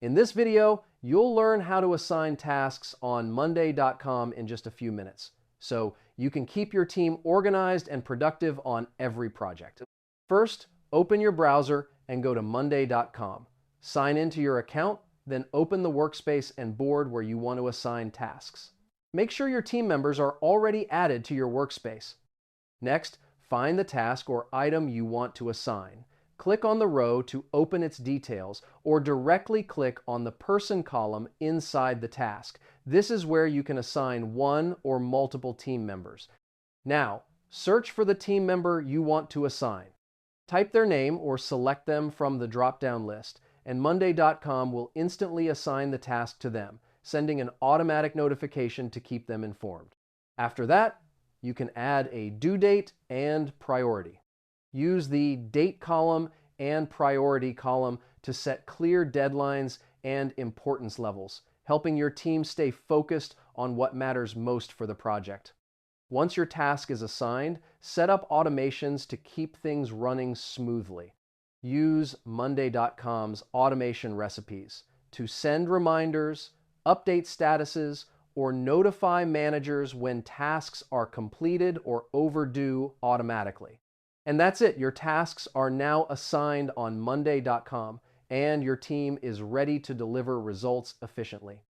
In this video, you'll learn how to assign tasks on Monday.com in just a few minutes, so you can keep your team organized and productive on every project. First, open your browser and go to Monday.com. Sign into your account, then open the workspace and board where you want to assign tasks. Make sure your team members are already added to your workspace. Next, find the task or item you want to assign. Click on the row to open its details, or directly click on the person column inside the task. This is where you can assign one or multiple team members. Now, search for the team member you want to assign. Type their name or select them from the drop-down list, and Monday.com will instantly assign the task to them, sending an automatic notification to keep them informed. After that, you can add a due date and priority. Use the date column and priority column to set clear deadlines and importance levels, helping your team stay focused on what matters most for the project. Once your task is assigned, set up automations to keep things running smoothly. Use Monday.com's automation recipes to send reminders, update statuses, or notify managers when tasks are completed or overdue automatically. And that's it. Your tasks are now assigned on Monday.com, and your team is ready to deliver results efficiently.